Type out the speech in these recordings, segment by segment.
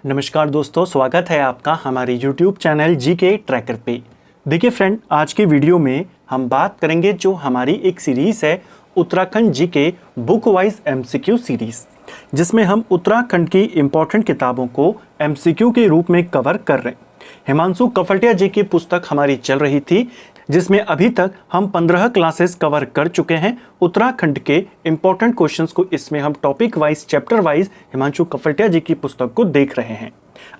नमस्कार दोस्तों, स्वागत है आपका हमारे YouTube चैनल जीके ट्रैकर पे। देखिए फ्रेंड, आज की वीडियो में हम बात करेंगे जो हमारी एक सीरीज़ है Uttarakhand GK book wise MCQ series, जिसमें हम उत्तराखंड की इम्पोर्टेंट किताबों को MCQ के रूप में कवर कर रहे हैं। हिमांशु कफटिया जी की पुस्तक हमारी चल रही थी, जिसमें अभी तक हम 15 क्लासेस कवर कर चुके हैं। उत्तराखंड के इम्पोर्टेंट क्वेश्चंस को इसमें हम topic wise, chapter wise Himanshu Kaftiya ji की पुस्तक को देख रहे हैं।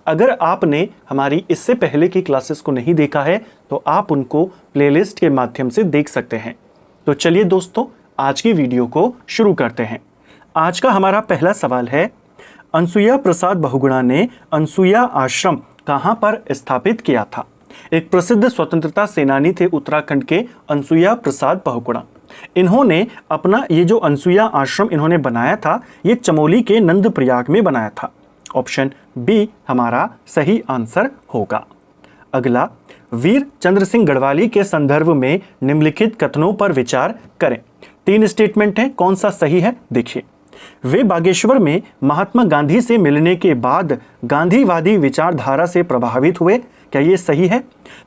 अगर आपने हमारी इससे पहले की क्लासेस को नहीं देखा है तो आप उनको प्लेलिस्ट के माध्यम से देख सकते हैं। तो चलिए दोस्तों, आज की वीडियो को शुरू करते हैं। आज का हमारा पहला सवाल है, अनसुईया प्रसाद बहुगुणा ने अनसुईया आश्रम कहाँ पर स्थापित किया था? एक प्रसिद्ध स्वतंत्रता सेनानी थे उत्तराखंड के अनसुईया प्रसाद बहुगुणा। इन्होंने अपना ये जो अनसुईया आश्रम इन्होंने बनाया था, ये चमोली के नंदप्रयाग में बनाया था। ऑप्शन बी हमारा सही आंसर होगा। अगला, वीर चंद्र सिंह गढ़वाली के संदर्भ में निम्नलिखित कथनों पर विचार करें। 3 स्टेटमेंट हैं, कौन सा सही है देखिए। वे बागेश्वर में महात्मा गांधी से मिलने के बाद गांधीवादी विचारधारा से प्रभावित हुए, क्या ये सही है?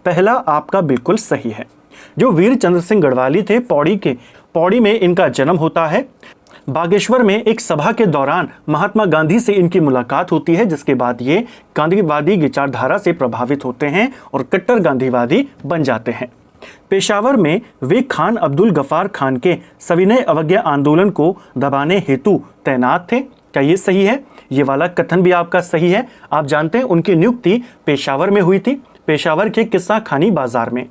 पहला आपका बिल्कुल सही है। जो वीर चंद्र सिंह गढ़वाली थे, पौड़ी में इनका जन्म होता है। बागेश्वर में एक सभा के दौरान महात्मा गांधी से इनकी मुलाकात होती है, जिसके बाद ये गांधीवादी विचारधारा से प्रभावित होते हैं और कट्टर गांधीवादी बन जाते हैं। पेशावर में वे खान अब्दुल गफ्फार खान के सविनय अवज्ञा आंदोलन को दबाने हेतु तैनात थे, क्या ये सही है? ये वाला कथन भी आपका सही है। आप जानते हैं उनकी नियुक्ति पेशावर में हुई थी, पेशावर के किस्सा खानी बाजार में।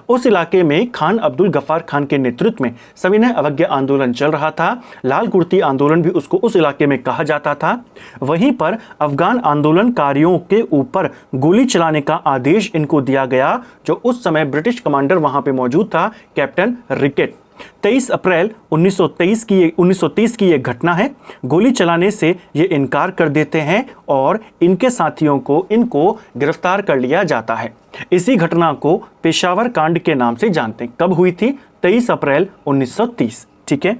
उस इलाके में खान अब्दुल गफ्फार खान के नेतृत्व में सविनय अवज्ञा आंदोलन चल रहा था। लाल कुर्ती आंदोलन भी उसको उस इलाके में कहा जाता था। वहीं पर अफगान आंदोलनकारियों के ऊपर गोली चलाने का आदेश इनको दिया गया, जो उस समय ब्रिटिश कमांडर वहां पे मौजूद था, कैप्टन रिकेट। 23 अप्रैल 1930 की ये घटना है। गोली चलाने से ये इनकार कर देते हैं और इनके साथियों को इनको गिरफ्तार कर लिया जाता है। इसी घटना को पेशावर कांड के नाम से जानते हैं। कब हुई थी? 23 अप्रैल 1930। ठीक है।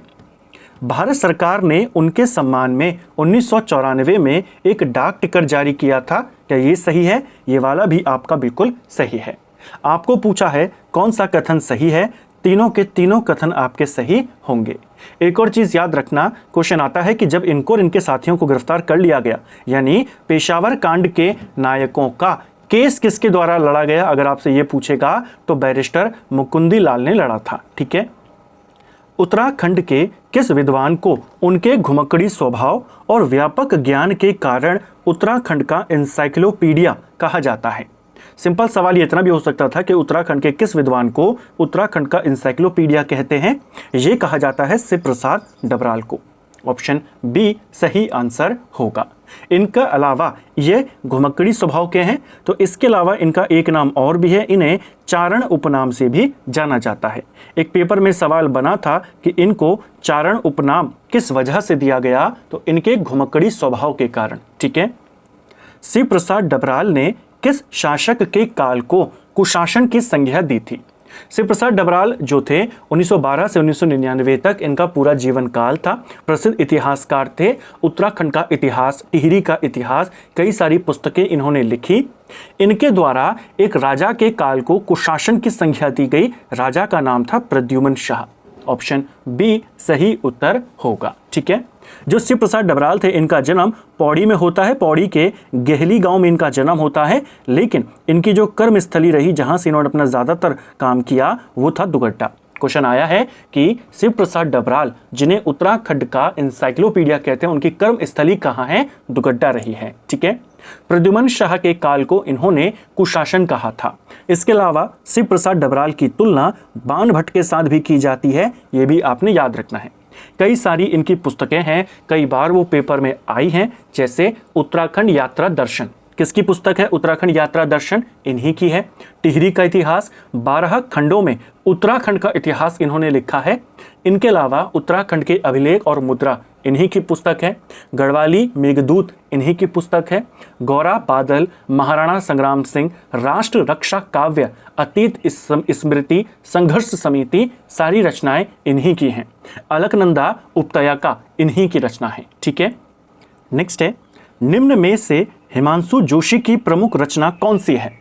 भारत सरकार ने उनके सम्मान में 1994 में एक डाक टिकट जारी किया था, क्या ये सही है? ये वाला भी आपका बिल्कुल सही है। आपको पूछा है कौन सा कथन सही है, तीनों के तीनों कथन आपके सही होंगे। एक और चीज याद रखना, क्वेश्चन आता है कि जब इनको और इनके साथियों को गिरफ्तार कर लिया गया, यानी पेशावर कांड के नायकों का केस किसके द्वारा लड़ा गया, अगर आपसे ये पूछेगा तो बैरिस्टर मुकुंदी लाल ने लड़ा था। ठीक है। उत्तराखंड के किस विद्वान को उनके घुमक्कड़ी स्वभाव और व्यापक ज्ञान के कारण उत्तराखंड का इंसाइक्लोपीडिया कहा जाता है? सिंपल सवाल ये इतना भी हो सकता था कि उत्तराखंड के किस विद्वान को उत्तराखंड का इंसाइक्लोपीडिया कहते हैं? ये कहा जाता है शिव प्रसाद डबराल को। ऑप्शन बी सही आंसर होगा। इनका अलावा ये घुमक्कड़ी स्वभाव के हैं, तो इसके अलावा इनका एक नाम और भी है, इन्हें चारण उपनाम से भी जाना जाता है। एक पेपर में सवाल बना था कि इनको चारण उपनाम किस वजह से दिया गया, तो इनके घुमक्कड़ी स्वभाव के कारण। ठीक है। शिव प्रसाद डबराल ने किस शासक के काल को कुशासन की संज्ञा दी थी? शिव प्रसाद डबराल जो थे 1912 से 1999 तक इनका पूरा जीवन काल था। प्रसिद्ध इतिहासकार थे। उत्तराखंड का इतिहास, टिहरी का इतिहास, कई सारी पुस्तकें इन्होंने लिखी। इनके द्वारा एक राजा के काल को कुशासन की संज्ञा दी गई। राजा का नाम था प्रद्युम्न शाह। ऑप्शन बी सही उत्तर होगा। ठीक है। जो शिव प्रसाद डबराल थे, इनका जन्म पौड़ी में होता है। पौड़ी के गेहली गांव में इनका जन्म होता है, लेकिन इनकी जो कर्मस्थली रही, जहां से इन्होंने अपना ज़्यादातर काम किया, वो था दुगड्डा। क्वेश्चन आया है कि शिव प्रसाद डबराल, जिन्हें उत्तराखंड का इंसाइक्लोपीडिया कहते हैं, उनकी कर्मस्थली कहाँ है? दुगड्डा रही है। ठीक है। प्रद्युम्न शाह के काल को इन्होंने कुशासन कहा था। इसके अलावा शिव प्रसाद डबराल की तुलना बाण भट्ट के साथ भी की जाती है, ये भी आपने याद रखना है। कई सारी इनकी पुस्तकें हैं, कई बार वो पेपर में आई हैं, जैसे उत्तराखंड यात्रा दर्शन। किसकी पुस्तक है उत्तराखंड यात्रा दर्शन? इन्हीं की है। टिहरी का इतिहास, 12 खंडों में उत्तराखंड का इतिहास इन्होंने लिखा है। इनके अलावा उत्तराखंड के अभिलेख और मुद्रा इन्हीं की पुस्तक है। गढ़वाली मेघदूत इन्हीं की पुस्तक है। गौरा बादल, महाराणा संग्राम सिंह, राष्ट्र रक्षा काव्य, अतीत स्मृति, संघर्ष समिति, सारी रचनाएं इन्हीं की हैं। अलकनंदा उपत्यका इन्हीं की रचना है। ठीक है। नेक्स्ट है, निम्न में से हिमांशु जोशी की प्रमुख रचना कौन सी है?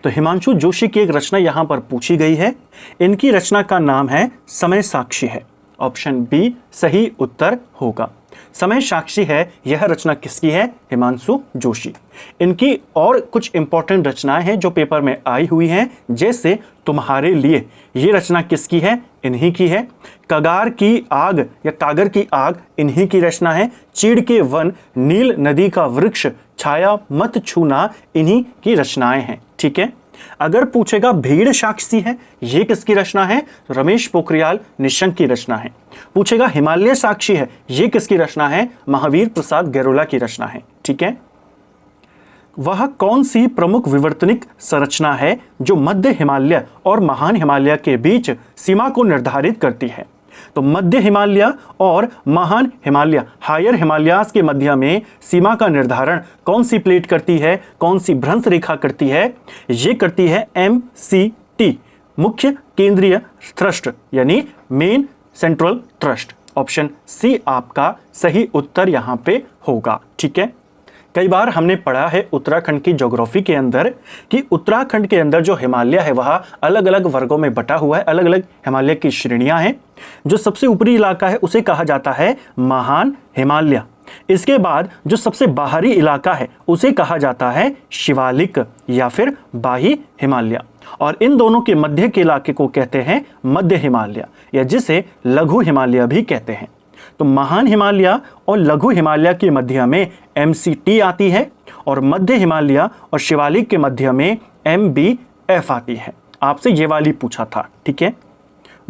तो हिमांशु जोशी की एक रचना यहाँ पर पूछी गई है। इनकी रचना का नाम है समय साक्षी है। ऑप्शन बी सही उत्तर होगा। समय साक्षी है, यह रचना किसकी है? हिमांशु जोशी। इनकी और कुछ इंपॉर्टेंट रचनाएं हैं जो पेपर में आई हुई हैं, जैसे तुम्हारे लिए, ये रचना किसकी है? इन्हीं की है। कगार की आग या कागर की आग इन्हीं की रचना है। चीड़ के वन, नील नदी का वृक्ष, छाया मत छूना इन्हीं की रचनाएं हैं। ठीक है। अगर पूछेगा भीड़ साक्षी है, ये किसकी रचना है? रमेश पोखरियाल निशंक की रचना है। पूछेगा हिमालय साक्षी है, ये किसकी रचना है? महावीर प्रसाद गैरोला की रचना है। ठीक है। वह कौन सी प्रमुख विवर्तनिक संरचना है जो मध्य हिमालय और महान हिमालय के बीच सीमा को निर्धारित करती है? तो मध्य हिमालय और महान हिमालय, हायर हिमालयास के मध्य में सीमा का निर्धारण कौन सी प्लेट करती है, कौन सी भ्रंश रेखा करती है? ये करती है MCT, मुख्य केंद्रीय थ्रस्ट, यानी main central thrust. Option C आपका सही उत्तर यहां पे होगा। ठीक है। कई बार हमने पढ़ा है उत्तराखंड की ज्योग्राफी के अंदर कि उत्तराखंड के अंदर जो हिमालय है वह अलग अलग वर्गों में बटा हुआ है, अलग अलग हिमालय की श्रेणियां हैं। जो सबसे ऊपरी इलाका है उसे कहा जाता है महान हिमालय। इसके बाद जो सबसे बाहरी इलाका है उसे कहा जाता है शिवालिक या फिर बाही हिमालय, और इन दोनों के मध्य के इलाके को कहते हैं मध्य हिमालय, या जिसे लघु हिमालय भी कहते हैं। तो महान हिमालय और लघु हिमालय के मध्य में MCT आती है, और मध्य हिमालय और शिवालिक के मध्य में MBF आती है। आपसे ये वाली पूछा था। ठीक है।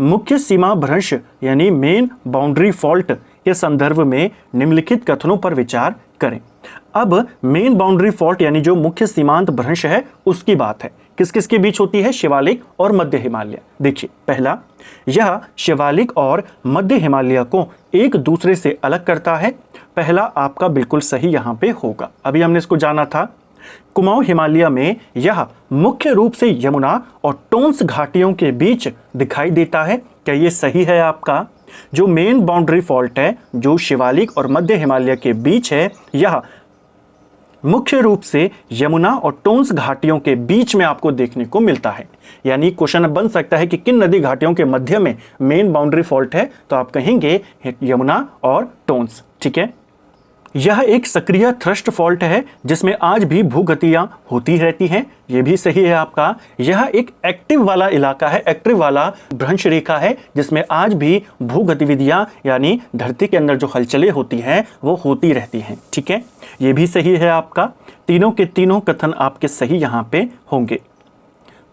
मुख्य सीमा भ्रंश यानी मेन बाउंड्री फॉल्ट के संदर्भ में निम्नलिखित कथनों पर विचार करें। अब मेन बाउंड्री फॉल्ट यानी जो मुख्य सीमांत भ्रंश है उसकी बात है। किस किस के बीच होती है? शिवालिक और मध्य हिमालय। देखिए, पहला, यह शिवालिक और मध्य हिमालय को एक दूसरे से अलग करता है। पहला आपका बिल्कुल सही यहां पे होगा। अभी हमने इसको जाना था। कुमाऊं हिमालय में यह मुख्य रूप से यमुना और टोंस घाटियों के बीच दिखाई देता है। क्या ये सही है आपका? जो मेन बाउंड्री फॉल्ट है जो शिवालिक और मध्य हिमालय के बीच है, यह मुख्य रूप से यमुना और टोंस घाटियों के बीच में आपको देखने को मिलता है। यानी क्वेश्चन बन सकता है कि किन नदी घाटियों के मध्य में मेन बाउंड्री फॉल्ट है, तो आप कहेंगे यमुना और टोंस। ठीक है। यह एक सक्रिय थ्रस्ट फॉल्ट है जिसमें आज भी भूगतियां होती रहती हैं। यह भी सही है आपका। यह एक एक्टिव वाला इलाका है, एक्टिव वाला भ्रंश रेखा है जिसमें आज भी भू गतिविधियां यानी धरती के अंदर जो हलचलें होती हैं वो होती रहती हैं। ठीक है। यह भी सही है आपका। तीनों के तीनों कथन आपके सही यहाँ पे होंगे।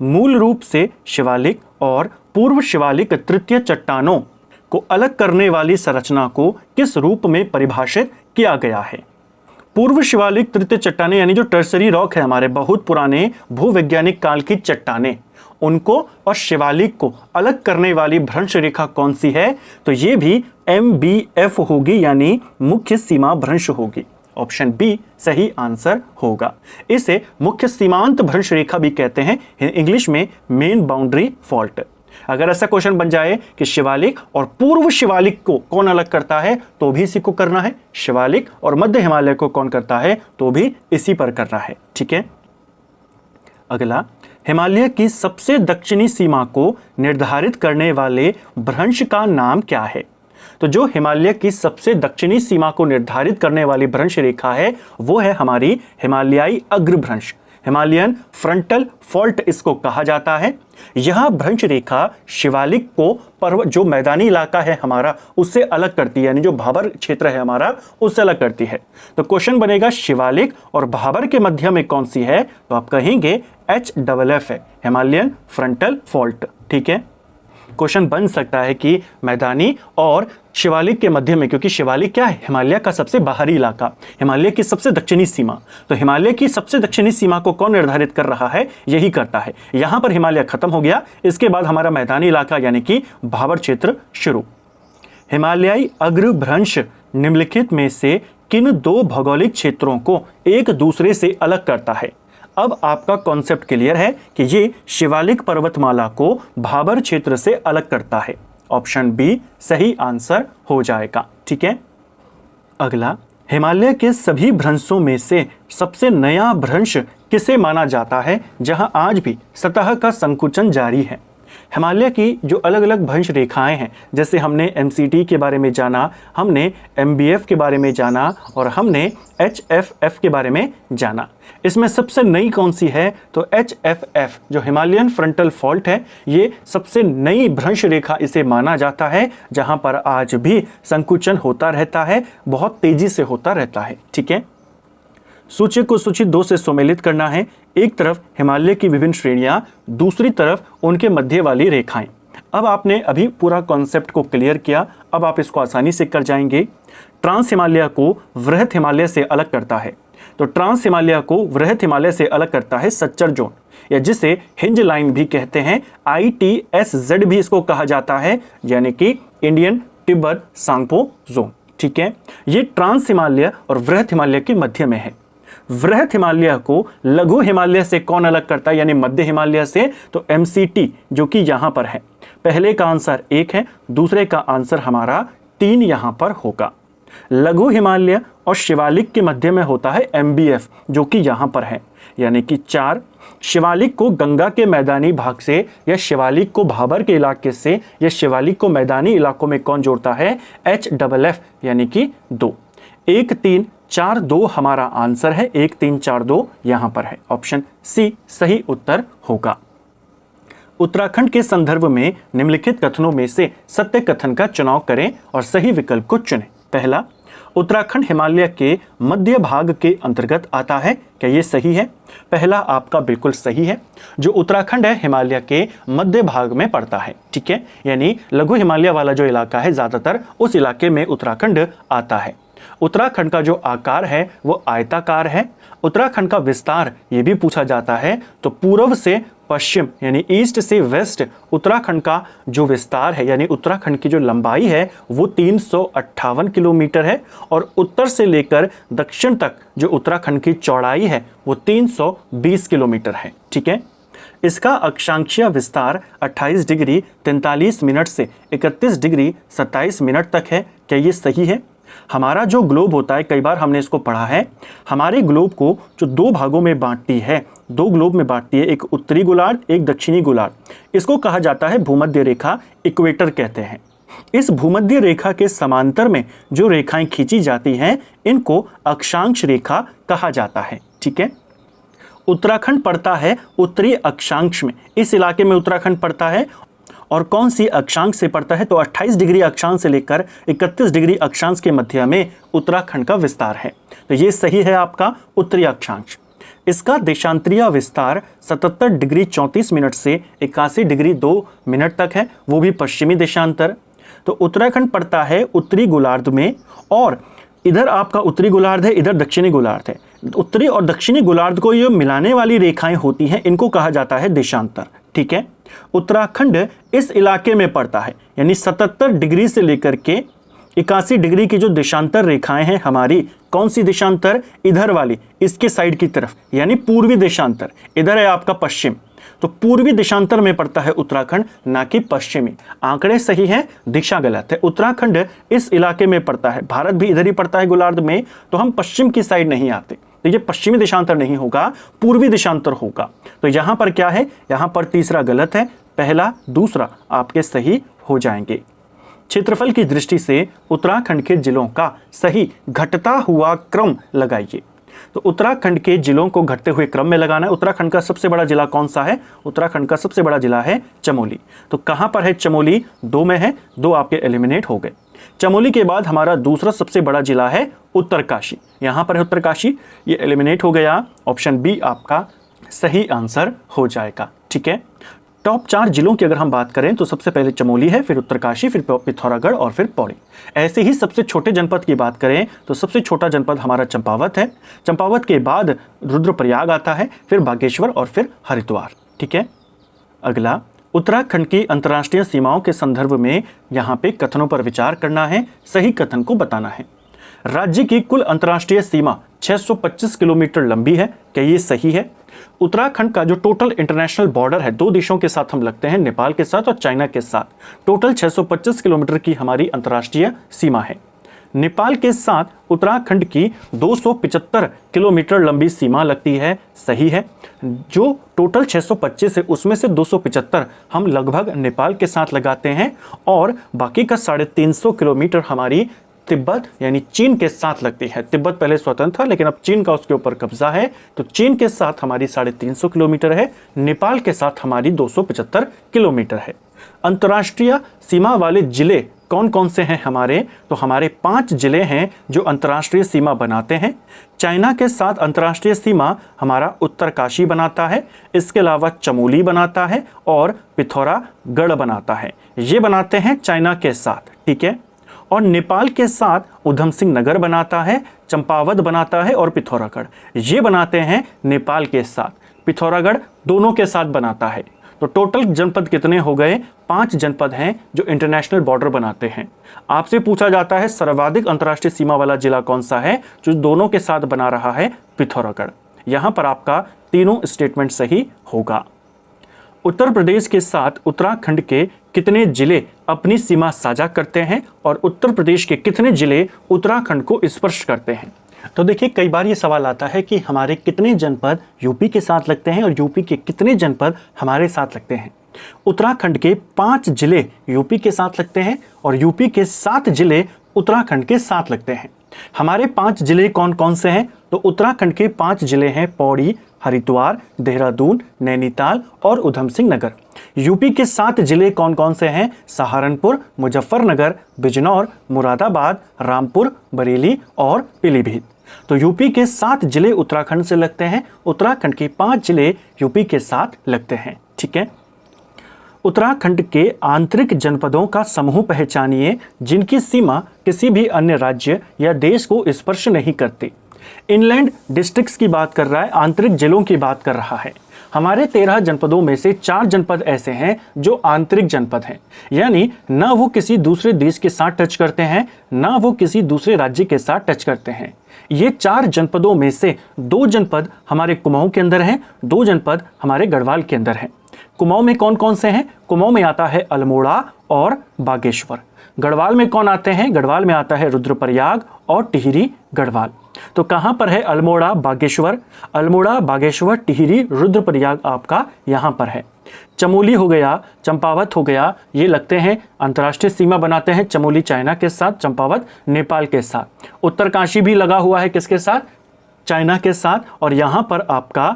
मूल रूप से शिवालिक और पूर्व शिवालिक तृतीय चट्टानों को अलग करने वाली संरचना को किस रूप में परिभाषित किया गया है? पूर्व शिवालिक तृतीय चट्टानें यानी जो टर्सरी रॉक है, हमारे बहुत पुराने भूवैज्ञानिक काल की चट्टानें, उनको और शिवालिक को अलग करने वाली भ्रंश रेखा कौन सी है? तो ये भी MBF होगी, यानी मुख्य सीमा भ्रंश होगी। ऑप्शन बी सही आंसर होगा। इसे मुख्य सीमांत भ्रंश रेखा भी कहते हैं, इंग्लिश में मेन बाउंड्री फॉल्ट। अगर ऐसा क्वेश्चन बन जाए कि शिवालिक और पूर्व शिवालिक को कौन अलग करता है, तो भी इसी को करना है। शिवालिक और मध्य हिमालय को कौन करता है, तो भी इसी पर करना है। ठीक है। अगला, हिमालय की सबसे दक्षिणी सीमा को निर्धारित करने वाले भ्रंश का नाम क्या है? तो जो हिमालय की सबसे दक्षिणी सीमा को निर्धारित करने वाली भ्रंश रेखा है वो है हमारी हिमालयाई अग्रभ्रंश, हिमालयन फ्रंटल फॉल्ट इसको कहा जाता है। यह भ्रंश रेखा शिवालिक को पर्वत जो मैदानी इलाका है हमारा उससे अलग करती है, यानी जो भाबर क्षेत्र है हमारा उससे अलग करती है। तो क्वेश्चन बनेगा शिवालिक और भाबर के मध्य में कौन सी है? तो आप कहेंगे HFF है, हिमालयन फ्रंटल फॉल्ट। ठीक है। क्वेश्चन बन सकता है कि मैदानी और शिवालिक के मध्य में, क्योंकि शिवालिक क्या है? हिमालय का सबसे बाहरी इलाका, हिमालय की सबसे दक्षिणी सीमा। तो हिमालय की सबसे दक्षिणी सीमा को कौन निर्धारित कर रहा है? यही करता है। यहां पर हिमालय खत्म हो गया, इसके बाद हमारा मैदानी इलाका यानी कि भाबर क्षेत्र शुरू। हिमालयाई अग्रभ्रंश निम्नलिखित में से किन दो भौगोलिक क्षेत्रों को एक दूसरे से अलग करता है? अब आपका कॉन्सेप्ट क्लियर है कि ये शिवालिक पर्वतमाला को भाबर क्षेत्र से अलग करता है। ऑप्शन बी सही आंसर हो जाएगा। ठीक है। अगला, हिमालय के सभी भ्रंशों में से सबसे नया भ्रंश किसे माना जाता है जहां आज भी सतह का संकुचन जारी है? हिमालय की जो अलग अलग भ्रंश रेखाएं हैं, जैसे हमने MCT के बारे में जाना, हमने MBF के बारे में जाना और हमने HFF के बारे में जाना, इसमें सबसे नई कौन सी है? तो HFF जो हिमालयन फ्रंटल फॉल्ट है, ये सबसे नई भ्रंश रेखा इसे माना जाता है जहां पर आज भी संकुचन होता रहता है, बहुत तेजी से होता रहता है। ठीक है, सूची को सूची 2 से सम्मिलित करना है। एक तरफ हिमालय की विभिन्न श्रेणियां, दूसरी तरफ उनके मध्य वाली रेखाएं। अब आपने अभी पूरा कॉन्सेप्ट को क्लियर किया, अब आप इसको आसानी से कर जाएंगे। ट्रांस हिमालय को वृहत हिमालय से अलग करता है, तो ट्रांस हिमालय को वृहत हिमालय से अलग करता है सच्चर जोन, या जिसे हिंज लाइन भी कहते हैं, ITSZ भी इसको कहा जाता है, यानी कि इंडियन तिब्बत सांगपो जोन। ठीक है, ये ट्रांस हिमालय और वृहत हिमालय के मध्य में है। वृहत हिमालय को लघु हिमालय से कौन अलग करता है, यानी मध्य हिमालय से? तो MCT जो कि यहां पर है। पहले का आंसर 1 है, दूसरे का आंसर हमारा 3 यहां पर होगा। लघु हिमालय और शिवालिक के मध्य में होता है MBF जो कि यहां पर है, यानी कि 4। शिवालिक को गंगा के मैदानी भाग से या शिवालिक को भाबर के इलाके से या शिवालिक को मैदानी इलाकों में कौन जोड़ता है? HFF यानी कि 2। 1 3 4 2 हमारा आंसर है, 1 3 4 2 यहां पर है। ऑप्शन सी सही उत्तर होगा। उत्तराखंड के संदर्भ में निम्नलिखित कथनों में से सत्य कथन का चुनाव करें और सही विकल्प को चुनें। पहला, उत्तराखंड हिमालय के मध्य भाग के अंतर्गत आता है। क्या ये सही है? पहला आपका बिल्कुल सही है। जो उत्तराखंड है हिमालय के मध्य भाग में पड़ता है। ठीक है, यानी लघु हिमालय वाला जो इलाका है ज्यादातर उस इलाके में उत्तराखंड आता है। उत्तराखंड का जो आकार है वो आयताकार है। उत्तराखंड का विस्तार ये भी पूछा जाता है, तो पूर्व से पश्चिम यानी ईस्ट से वेस्ट उत्तराखंड का जो विस्तार है, यानी उत्तराखंड की जो लंबाई है वो 358 किलोमीटर है, और उत्तर से लेकर दक्षिण तक जो उत्तराखंड की चौड़ाई है वो 320 किलोमीटर है। ठीक है, इसका अक्षांशीय विस्तार 28 डिग्री 43 मिनट से 31 डिग्री 27 मिनट तक है। क्या ये सही है? हमारा जो ग्लोब होता है, कई बार हमने इसको पढ़ा है, हमारे ग्लोब को जो 2 भागों में बांटती है, 2 ग्लोब में बांटती है, एक उत्तरी गोलार्ध एक दक्षिणी गोलार्ध। इसको कहा जाता है भूमध्य रेखा, इक्वेटर कहते हैं। इस भूमध्य रेखा के समांतर में जो रेखाएं खींची जाती हैं इनको अक्षांश रेखा कहा जाता है। ठीक है, उत्तराखंड पड़ता है उत्तरी अक्षांश में, इस इलाके में उत्तराखंड पड़ता है। और कौन सी अक्षांश से पड़ता है? तो 28 डिग्री अक्षांश से लेकर 31 डिग्री अक्षांश के मध्य में उत्तराखंड का विस्तार है, तो ये सही है आपका उत्तरी अक्षांश। इसका देशांतरीय विस्तार 77 डिग्री 34 मिनट से 81 डिग्री 2 मिनट तक है, वो भी पश्चिमी देशांतर। तो उत्तराखंड पड़ता है उत्तरी गोलार्ध में, और इधर आपका उत्तरी गोलार्ध है, इधर दक्षिणी गोलार्ध है। उत्तरी और दक्षिणी गोलार्ध को ये मिलाने वाली रेखाएं होती हैं, इनको कहा जाता है देशांतर। ठीक है, उत्तराखंड इस इलाके में पड़ता है, यानी 77 डिग्री से लेकर के 81 डिग्री की जो देशांतर रेखाएं हैं हमारी, कौन सी देशांतर? इधर वाली, इसके साइड की तरफ, यानी पूर्वी देशांतर। इधर है आपका पश्चिम, तो पूर्वी देशांतर में पड़ता है उत्तराखंड, ना कि पश्चिमी। आंकड़े सही हैं, दिशा गलत है। उत्तराखंड इस इलाके में पड़ता है, भारत भी इधर ही पड़ता है गोलार्ध में, तो हम पश्चिम की साइड नहीं आते, तो ये पश्चिमी देशांतर नहीं होगा, पूर्वी देशांतर होगा। तो यहां पर क्या है? यहां पर तीसरा गलत है, पहला दूसरा आपके सही हो जाएंगे। क्षेत्रफल की दृष्टि से उत्तराखंड के जिलों का सही घटता हुआ क्रम लगाइए। तो उत्तराखंड के जिलों को घटते हुए क्रम में लगाना है। उत्तराखंड का सबसे बड़ा जिला कौन सा है? उत्तराखंड का सबसे बड़ा जिला है चमोली। तो कहां पर है चमोली? 2 में है, 2 आपके एलिमिनेट हो गए। चमोली के बाद हमारा दूसरा सबसे बड़ा जिला है उत्तरकाशी, यहां पर है उत्तरकाशी, ये एलिमिनेट हो गया। ऑप्शन बी आपका सही आंसर हो जाएगा। ठीक है, टॉप 4 जिलों की अगर हम बात करें तो सबसे पहले चमोली है, फिर उत्तरकाशी, फिर पिथौरागढ़ और फिर पौड़ी। ऐसे ही सबसे छोटे जनपद की बात करें तो सबसे छोटा जनपद हमारा चंपावत है। चंपावत के बाद रुद्रप्रयाग आता है, फिर बागेश्वर और फिर हरिद्वार। ठीक है, अगला उत्तराखंड की अंतर्राष्ट्रीय सीमाओं के संदर्भ में यहाँ पे कथनों पर विचार करना है, सही कथन को बताना है। राज्य की कुल अंतर्राष्ट्रीय सीमा 625 किलोमीटर लंबी है। क्या ये सही है? उत्तराखंड का जो टोटल इंटरनेशनल बॉर्डर है, 2 देशों के साथ हम लगते हैं, नेपाल के साथ और चाइना के साथ, टोटल 625 किलोमीटर की हमारी अंतर्राष्ट्रीय सीमा है। नेपाल के साथ उत्तराखंड की 275 किलोमीटर लंबी सीमा लगती है, सही है। जो टोटल 625 है उसमें से 275 हम लगभग नेपाल के साथ लगाते हैं और बाकी का 350 किलोमीटर हमारी तिब्बत यानी चीन के साथ लगती है। तिब्बत पहले स्वतंत्र था लेकिन अब चीन का उसके ऊपर कब्जा है, तो चीन के साथ हमारी 350 किलोमीटर है, नेपाल के साथ हमारी 275 किलोमीटर है। अंतर्राष्ट्रीय सीमा वाले जिले कौन कौन से हैं हमारे, तो हमारे 5 जिले हैं जो अंतर्राष्ट्रीय सीमा बनाते हैं। चाइना के साथ अंतर्राष्ट्रीय सीमा हमारा उत्तरकाशी बनाता है, इसके अलावा चमोली बनाता है और पिथौरागढ़ बनाता है, ये बनाते हैं चाइना के साथ, ठीक है। और नेपाल के साथ उधम सिंह नगर बनाता है, चंपावत बनाता है और पिथौरागढ़ ये बनाते हैं नेपाल के साथ। पिथौरागढ़ दोनों के साथ बनाता है। तो टोटल जनपद कितने हो गए, 5 जनपद हैं जो इंटरनेशनल बॉर्डर बनाते हैं। आपसे पूछा जाता है सर्वाधिक अंतर्राष्ट्रीय सीमा वाला जिला कौन सा है, जो दोनों के साथ बना रहा है, पिथौरागढ़। यहाँ पर आपका तीनों स्टेटमेंट सही होगा। उत्तर प्रदेश के साथ उत्तराखंड के कितने जिले अपनी सीमा साझा करते हैं और उत्तर प्रदेश के कितने जिले उत्तराखंड को स्पर्श करते हैं। तो देखिए कई बार ये सवाल आता है कि हमारे कितने जनपद यूपी के साथ लगते हैं और यूपी के कितने जनपद हमारे साथ लगते हैं। उत्तराखंड के 5 जिले यूपी के साथ लगते हैं और यूपी के 7 जिले उत्तराखंड के साथ लगते हैं। हमारे 5 जिले कौन कौन से हैं, तो उत्तराखंड के 5 जिले हैं पौड़ी, हरिद्वार, देहरादून, नैनीताल और उधम सिंह नगर। यूपी के 7 जिले कौन कौन से हैं, सहारनपुर, मुजफ्फरनगर, बिजनौर, मुरादाबाद, रामपुर, बरेली और पीलीभीत। तो यूपी के 7 जिले उत्तराखंड से लगते हैं, उत्तराखंड के 5 जिले यूपी के साथ लगते हैं, ठीक है। उत्तराखंड के आंतरिक जनपदों का समूह पहचानिए जिनकी सीमा किसी भी अन्य राज्य या देश को स्पर्श नहीं करती। इनलैंड डिस्ट्रिक्ट्स की बात कर रहा है, आंतरिक जिलों की बात कर रहा है। हमारे 13 जनपदों में से 4 जनपद ऐसे हैं जो आंतरिक जनपद हैं, यानी ना वो किसी दूसरे देश के साथ टच करते हैं, ना वो किसी दूसरे राज्य के साथ टच करते हैं। ये 4 जनपदों में से 2 जनपद हमारे कुमाऊं के अंदर हैं, 2 जनपद हमारे गढ़वाल के अंदर हैं। कुमाऊं में कौन कौन से हैं, कुमाऊं में आता है अल्मोड़ा और बागेश्वर। गढ़वाल में कौन आते हैं, गढ़वाल में आता है रुद्रप्रयाग और टिहरी गढ़वाल। तो कहाँ पर है अल्मोड़ा बागेश्वर, अल्मोड़ा बागेश्वर टिहरी रुद्रप्रयाग आपका यहाँ पर है। चमोली हो गया, चंपावत हो गया, ये लगते हैं अंतर्राष्ट्रीय सीमा बनाते हैं, चमोली चाइना के साथ, चंपावत नेपाल के साथ। उत्तरकाशी भी लगा हुआ है किसके साथ, चाइना के साथ, और यहाँ पर आपका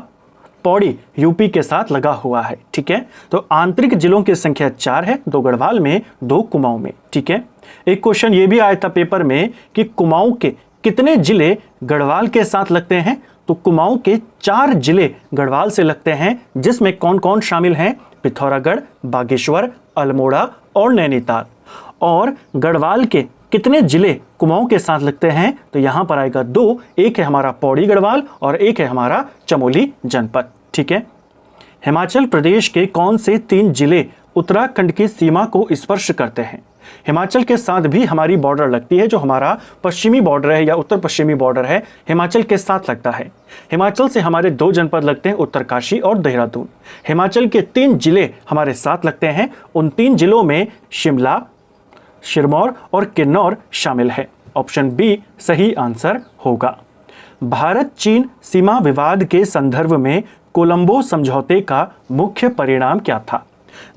पौड़ी यूपी के साथ लगा हुआ है, ठीक है। तो आंतरिक जिलों की संख्या 4 है, 2 गढ़वाल में, 2 कुमाऊं में, ठीक है। एक क्वेश्चन ये भी आया था पेपर में कि कुमाऊं के कितने जिले गढ़वाल के साथ लगते हैं, तो कुमाऊं के 4 जिले गढ़वाल से लगते हैं, जिसमें कौन कौन शामिल हैं, पिथौरागढ़, बागेश्वर, अल्मोड़ा और नैनीताल। और गढ़वाल के कितने जिले कुमाऊं के साथ लगते हैं, तो यहाँ पर आएगा 2, एक है हमारा पौड़ी गढ़वाल और एक है हमारा चमोली जनपद, ठीक है। हिमाचल प्रदेश के कौन से 3 जिले उत्तराखंड की सीमा को स्पर्श करते हैं। हिमाचल के साथ भी हमारी बॉर्डर लगती है, जो हमारा पश्चिमी बॉर्डर है या उत्तर पश्चिमी बॉर्डर है, हिमाचल के साथ लगता है। हिमाचल से हमारे 2 जनपद लगते हैं, उत्तरकाशी और देहरादून। हिमाचल के 3 जिले हमारे साथ लगते हैं, उन 3 जिलों में शिमला, सिरमौर और किन्नौर शामिल है। ऑप्शन बी सही आंसर होगा। भारत चीन सीमा विवाद के संदर्भ में कोलंबो समझौते का मुख्य परिणाम क्या था।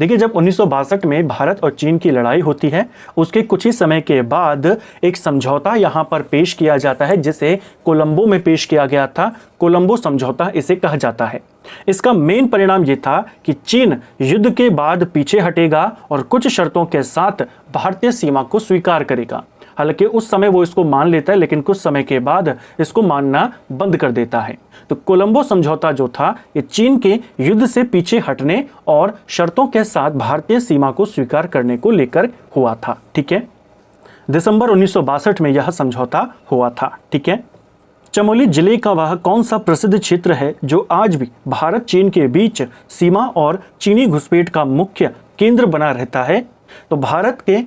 देखिए, जब 1962 में भारत और चीन की लड़ाई होती है, उसके कुछ ही समय के बाद एक समझौता यहाँ पर पेश किया जाता है, जिसे कोलंबो में पेश किया गया था। कोलंबो समझौता इसे कहा जाता है। इसका मेन परिणाम ये था कि चीन युद्ध के बाद पीछे हटेगा और कुछ शर्तों के साथ भारतीय सीमा को स्वीकार करेगा। हालांकि उस समय वो इसको मान लेता है, लेकिन कुछ समय के बाद इसको मानना बंद कर देता है। तो कोलंबो समझौता जो था, ये चीन के युद्ध से पीछे हटने और शर्तों के साथ भारतीय सीमा को स्वीकार करने को लेकर हुआ था, ठीक है। दिसंबर 1962 में यह समझौता हुआ था, ठीक है। चमोली जिले का वह कौन सा प्रसिद्ध क्षेत्र है जो आज भी भारत चीन के बीच सीमा और चीनी घुसपैठ का मुख्य केंद्र बना रहता है। तो भारत के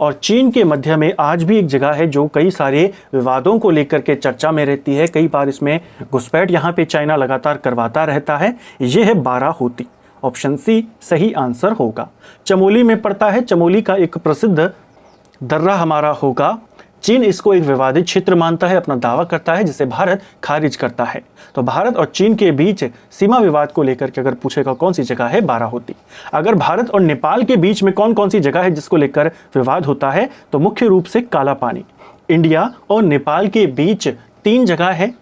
और चीन के मध्य में आज भी एक जगह है जो कई सारे विवादों को लेकर के चर्चा में रहती है। कई बार इसमें घुसपैठ यहाँ पे चाइना लगातार करवाता रहता है। ये है बाराहोती। ऑप्शन सी सही आंसर होगा। चमोली में पड़ता है। चमोली का एक प्रसिद्ध दर्रा हमारा होगा चीन इसको एक विवादित क्षेत्र मानता है, अपना दावा करता है, जिसे भारत खारिज करता है। तो भारत और चीन के बीच सीमा विवाद को लेकर के अगर पूछेगा कौन सी जगह है, बाराहोती। अगर भारत और नेपाल के बीच में कौन कौन सी जगह है जिसको लेकर विवाद होता है, तो मुख्य रूप से काला पानी। इंडिया और नेपाल के बीच 3 जगह है।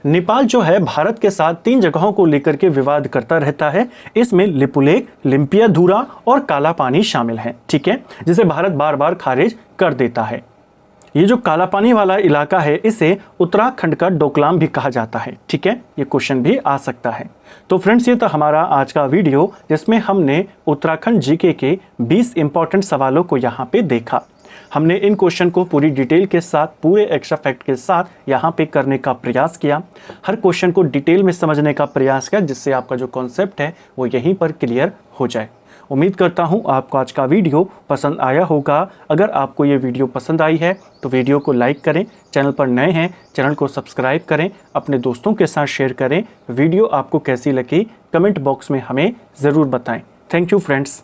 नेपाल जो है भारत के साथ 3 जगहों को लेकर के विवाद करता रहता है। इसमें लिपुलेख, लिम्पियाधुरा और काला पानी शामिल हैं, ठीक है, जिसे भारत बार बार खारिज कर देता है। ये जो काला पानी वाला इलाका है, इसे उत्तराखंड का डोकलाम भी कहा जाता है, ठीक है, ये क्वेश्चन भी आ सकता है। तो फ्रेंड्स, ये था हमारा आज का वीडियो, जिसमें हमने उत्तराखंड जीके के 20 इंपॉर्टेंट सवालों को यहाँ पे देखा। हमने इन क्वेश्चन को पूरी डिटेल के साथ, पूरे एक्स्ट्रा फैक्ट के साथ यहाँ पे करने का प्रयास किया। हर क्वेश्चन को डिटेल में समझने का प्रयास किया, जिससे आपका जो कॉन्सेप्ट है वो यहीं पर क्लियर हो जाए। उम्मीद करता हूँ आपको आज का वीडियो पसंद आया होगा। अगर आपको ये वीडियो पसंद आई है तो वीडियो को लाइक करें, चैनल पर नए हैं चैनल को सब्सक्राइब करें, अपने दोस्तों के साथ शेयर करें। वीडियो आपको कैसी लगी कमेंट बॉक्स में हमें ज़रूर बताएं। Thank you friends.